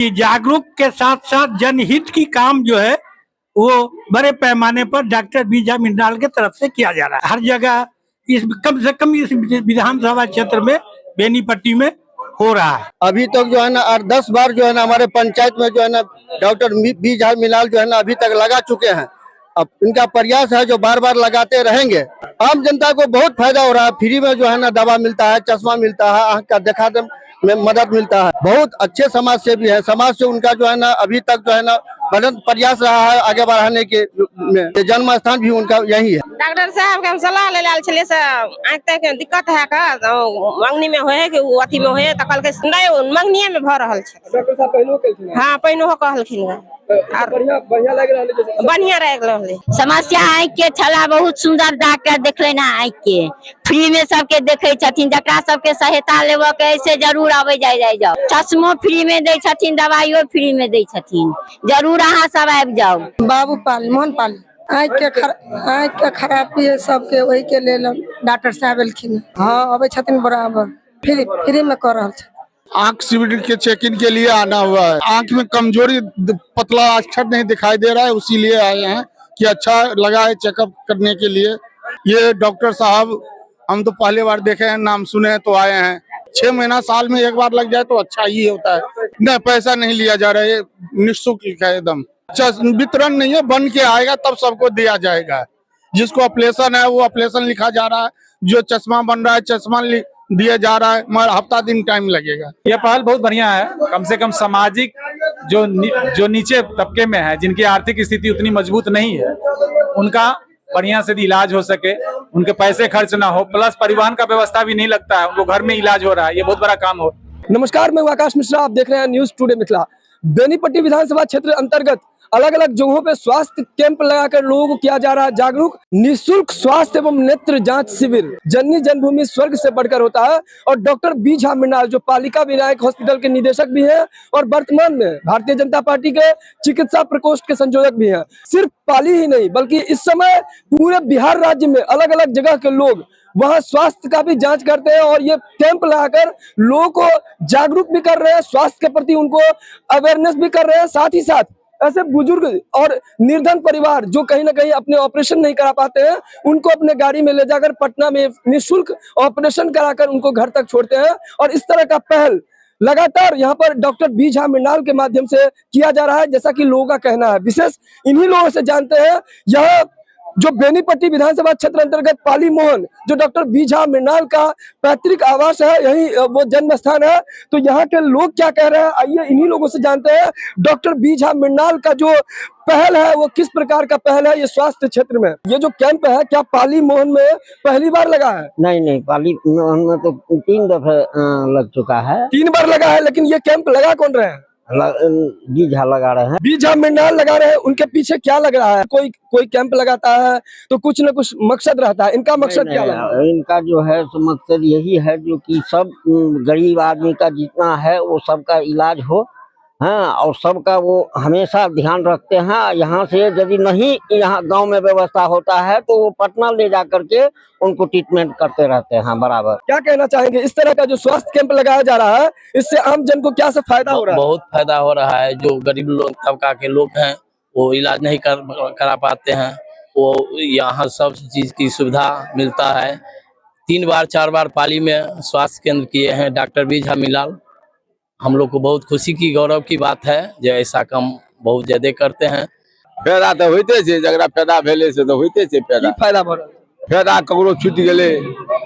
जागरूक के साथ साथ जनहित की काम जो है वो बड़े पैमाने पर डॉक्टर बी झा मिंडाल के तरफ से किया जा रहा है। हर जगह इस कम से कम इस विधानसभा क्षेत्र में बेनीपट्टी में हो रहा है। अभी तक जो है ना 8-10 बार जो है ना हमारे पंचायत में जो है ना डॉक्टर बी झा मिंडाल जो है ना अभी तक लगा चुके हैं। अब इनका प्रयास है जो बार बार लगाते रहेंगे। आम जनता को बहुत फायदा हो रहा है। फ्री में जो है ना दवा मिलता है, चश्मा मिलता है, आँख का दिखाने में मदद मिलता है। बहुत अच्छे समाज सेवी है। समाज से उनका जो है ना अभी तक जो है ना प्रयास रहा है आगे बढ़ाने के में। जन्म स्थान भी उनका यही है। डॉक्टर साहब के हम सलाह ले लाल छले से आँख तक दिक्कत है का मंगनी में होए कि अथी में होए त कल के नहीं मंगनीए में भ रहल छै। डॉक्टर साहब पहिनो कहलखिन। हां पहिनो हो कहलखिन। बढ़िया लग रहा है। बढ़िया रह रहले। समस्या आँख के छला बहुत सुंदर डॉक्टर देखले ना आँख के फ्री में सबके देखे छथिन। जकरा सबके सहायता लेबो के ऐसे जरूर आवे जाओ। चश्मो फ्री में दे छथिन, दवाइयो फ्री में दे छथिन। जरूर अहाँ सब आबि जाओ। बाबू पाल मोहन पाल आँख के खराबी है सबके, वही के लेल डॉक्टर साहब एलखिन। हाँ अबे छथिन बराबर फ्री में कर रहल छथिन। आँख शिविर के चेकिंग के लिए आना हुआ है। आँख में कमजोरी, पतला अक्षर नहीं दिखाई दे रहा है, उसी लिए आए हैं कि अच्छा लगा है चेकअप करने के लिए। ये डॉक्टर साहब हम तो पहली बार देखे हैं, नाम सुने तो आए हैं। 6 महीना साल में एक बार लग जाए तो अच्छा ही होता है। नहीं पैसा नहीं लिया जा रहा है, निःशुल्क है एकदम। वितरण नहीं है, बन के आएगा तब सबको दिया जाएगा। जिसको ऑपरेशन है वो ऑपरेशन लिखा जा रहा है, जो चश्मा बन रहा है चश्मा दिया जा रहा है, मगर हफ्ता दिन टाइम लगेगा। यह पहल बहुत बढ़िया है। कम से कम सामाजिक जो नीचे तबके में है, जिनकी आर्थिक स्थिति उतनी मजबूत नहीं है, उनका बढ़िया से इलाज हो सके, उनके पैसे खर्च ना हो, प्लस परिवहन का व्यवस्था भी नहीं लगता है, उनको घर में इलाज हो रहा है। ये बहुत बड़ा काम हो। नमस्कार, मैं आकाश मिश्रा, आप देख रहे हैं न्यूज टुडे मिथिला। बेनीपट्टी विधानसभा क्षेत्र अंतर्गत अलग अलग जगहों पे स्वास्थ्य कैंप लगाकर लोगों को किया जा रहा है जागरूक। निःशुल्क स्वास्थ्य एवं नेत्र जांच शिविर जननी जन्मभूमि स्वर्ग से बढ़कर होता है। और डॉक्टर बी झा मिंडाल जो पालिका विनायक हॉस्पिटल के निदेशक भी हैं और वर्तमान में भारतीय जनता पार्टी के चिकित्सा प्रकोष्ठ के संयोजक भी हैं। सिर्फ पाली ही नहीं बल्कि इस समय पूरे बिहार राज्य में अलग अलग जगह के लोग वहां स्वास्थ्य का भी जांच करते हैं और ये कैंप लगाकर लोगों को जागरूक भी कर रहे हैं, स्वास्थ्य के प्रति उनको अवेयरनेस भी कर रहे हैं। साथ ही साथ ऐसे बुजुर्ग और निर्धन परिवार जो कहीं ना कहीं अपने ऑपरेशन नहीं करा पाते हैं, उनको अपने गाड़ी में ले जाकर पटना में निःशुल्क ऑपरेशन कराकर उनको घर तक छोड़ते हैं। और इस तरह का पहल लगातार यहाँ पर डॉक्टर बी झा मिंडाल के माध्यम से किया जा रहा है, जैसा कि लोगों का कहना है। विशेष इन्हीं लोगों से जानते हैं, यह जो बेनीपट्टी विधानसभा क्षेत्र अंतर्गत पाली मोहन जो डॉक्टर बी झा मिंडाल का पैतृक आवास है, यही वो जन्म स्थान है। तो यहाँ के लोग क्या कह रहे हैं, आइए इन्हीं लोगों से जानते हैं। डॉक्टर बी झा मिंडाल का जो पहल है वो किस प्रकार का पहल है ये स्वास्थ्य क्षेत्र में। ये जो कैंप है क्या पाली मोहन में पहली बार लगा है? नहीं, पाली मोहन में तो 3 दफे लग चुका है। 3 बार लगा है, लेकिन ये कैंप लगा कौन रहे हैं? बी झा लगा रहे हैं। बी झा मिंडाल लगा रहे हैं। उनके पीछे क्या लग रहा है? कोई कैंप लगाता है तो कुछ न कुछ मकसद रहता है। इनका मकसद क्या है? इनका जो है तो मकसद यही है जो कि सब गरीब आदमी का जितना है वो सबका इलाज हो। हाँ, और सबका वो हमेशा ध्यान रखते हैं। यहाँ से यदि नहीं यहाँ गांव में व्यवस्था होता है तो वो पटना ले जा करके उनको ट्रीटमेंट करते रहते हैं बराबर। क्या कहना चाहेंगे, इस तरह का जो स्वास्थ्य कैंप लगाया जा रहा है इससे आम जन को क्या से फायदा हो रहा है? बहुत फायदा हो रहा है। जो गरीब लोग तबका के लोग हैं वो इलाज नहीं करा पाते हैं, वो यहाँ सब चीज की सुविधा मिलता है। 3 बार 4 बार पाली में स्वास्थ्य केंद्र किए हैं डॉक्टर बी झा मिंडाल। हम लोग को बहुत खुशी की गौरव की बात है जो ऐसा काम बहुत ज्यादा करते हैं। फायदा तो होते छे, जगरा फायदा भेले से तो होते छे। फायदा ककरो छूट गेले,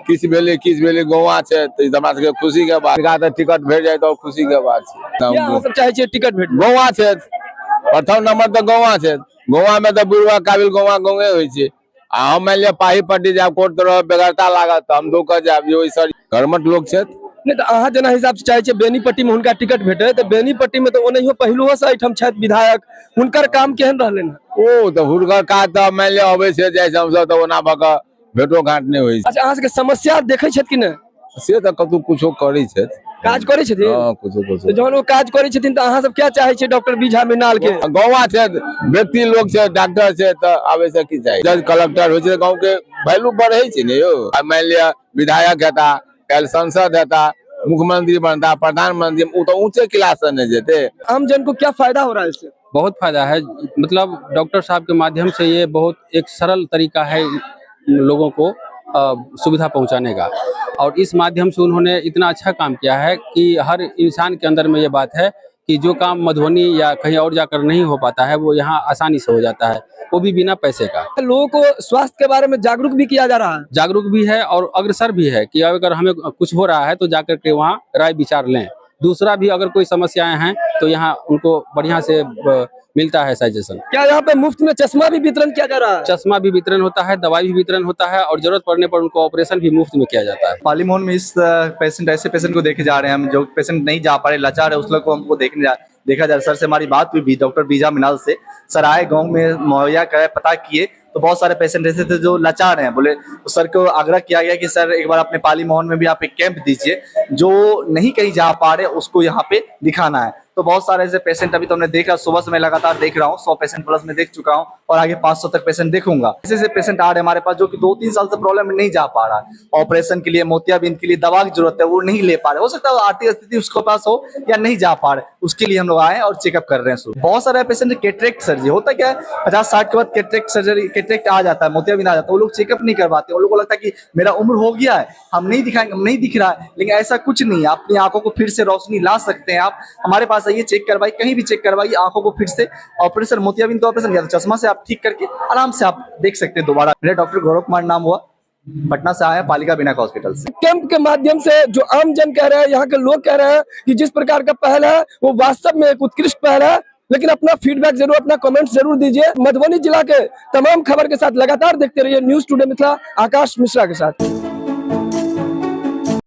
किस भेले गौवा छे तो हमरा सबके खुशी के बात। का टिकट भेट जाए तो खुशी के बात छे। हम सब चाहे छे टिकट भेट। गौवा छे प्रथम नंबर तो गौवा छे। गौवा में तो बुढ़वा काबिल गौवा गौवे होय छे। आ हम मान लिया पाही पट्टी जाब कोर्ट तरह बेगरता लागत हम दो कर जाब जो सर घरमट लोग छे। नहीं तो अहाँ जना हिसाब से चाहे छे बेनीपट्टी में उनका टिकट भेटे तो बेनीपट्टी में तो ओनहियो पहिलो से एठम छथि विधायक, उनकर काम केहन रहलन? ओ तो हुनकर का त मान लिया होवे छे जैसे हम सब तो ओना भक भेटो घाट नहीं होय छे। अच्छा, अहाँ के समस्या देखे छथि कि नहीं? से तो कतु कुछो करै छथि, काज करे छथिन। हां कुछो तो जहन वो काज करे छथिन तो अहाँ सब क्या चाहे छे डॉक्टर बी झा मिंडाल के? गौवा छे, व्यक्ति लोग छे, डॉक्टर छे तो आवे से की चाहे। जज कलेक्टर होय छे, गांव के वैल्यू बढ़ै छे ने यो। मान लिया विधायक हेता, कल सांसद हेता, मुख्यमंत्री बनता, प्रधानमंत्री, वो तो ऊंचे क्लास में जेते। आम जन को क्या फायदा हो रहा है इससे? बहुत फायदा है, मतलब डॉक्टर साहब के माध्यम से ये बहुत एक सरल तरीका है लोगों को सुविधा पहुंचाने का, और इस माध्यम से उन्होंने इतना अच्छा काम किया है कि हर इंसान के अंदर में ये बात है कि जो काम मधुबनी या कहीं और जाकर नहीं हो पाता है वो यहाँ आसानी से हो जाता है, वो भी बिना पैसे का। लोगों को स्वास्थ्य के बारे में जागरूक भी किया जा रहा है। जागरूक भी है और अग्रसर भी है कि अगर हमें कुछ हो रहा है तो जाकर के वहाँ राय विचार लें। दूसरा भी अगर कोई समस्याएं हैं तो यहाँ उनको बढ़िया से मिलता है सजेशन। क्या यहाँ पे मुफ्त में चश्मा भी वितरण किया जा रहा है? चश्मा भी वितरण होता है, दवाई भी वितरण होता है, और जरूरत पड़ने पर उनको ऑपरेशन भी मुफ्त में किया जाता है। पाली मोहन में इस पेशेंट, ऐसे पेशेंट को देखे जा रहे हैं हम, जो पेशेंट नहीं जा पा रहे, लाचार है, उस लोग को हमको देखा जा रहा है। सर से हमारी बात हुई भी, डॉक्टर बीजा मिनाल से। सर आए, गाँव में मुहैया कराए, पता किए तो बहुत सारे पेशेंट ऐसे थे जो लाचार हैं। बोले तो सर को आग्रह किया गया कि सर एक बार अपने पाली मोहन में भी आप एक कैंप दीजिए, जो नहीं कहीं जा पा रहे उसको यहाँ पे दिखाना है। तो बहुत सारे ऐसे पेशेंट अभी तो हमने देखा, सुबह से मैं लगातार देख रहा हूँ, 100 पेशेंट प्लस में देख चुका हूँ और आगे 500 तक पेशेंट देखूंगा। ऐसे पेशेंट आ रहे हमारे पास जो कि 2-3 साल से प्रॉब्लम नहीं जा पा रहा है, ऑपरेशन के लिए, मोतियाबिंद के लिए दवा की जरूरत है, वो नहीं ले पा रहे। हो सकता है आर्थिक स्थिति उसके पास हो या नहीं जा पा रहे, उसके लिए हम लोग आए और चेकअप कर रहे हैं। बहुत सारे पेशेंट कैटरेक्ट सर्जरी होता क्या है, 50-60 के बाद कैटरेक्ट सर्जरी, कैटरेक्ट आ जाता है, मोतियाबिंद आ जाता है, वो लोग चेकअप नहीं करवाते। उन लोगों को लगता है कि मेरा उम्र हो गया है, हम नहीं दिखाएंगे, नहीं दिख रहा है, लेकिन ऐसा कुछ नहीं है। अपनी आंखों को फिर से रोशनी ला सकते हैं आप। हमारे पास आइए, चेक करवाइए, कहीं भी चेक करवाइए, आंखों को फिर से ऑपरेशन, मोतियाबिंद का ऑपरेशन या तो चश्मा से आप ठीक करके आराम से आप देख सकते हैं दोबारा। मेरा डॉक्टर गौरव कुमार नाम हुआ, पटना से आया, पालिका बिना हॉस्पिटल से। कैंप के माध्यम से जो आम जन कह रहे हैं, यहाँ के लोग कह रहे हैं कि जिस प्रकार का पहल है वो वास्तव में एक उत्कृष्ट पहल है। लेकिन अपना फीडबैक जरूर, अपना कमेंट जरूर दीजिए। मधुबनी जिला के तमाम खबर के साथ लगातार देखते रहिए न्यूज़ टुडे मिथिला, आकाश मिश्रा के साथ।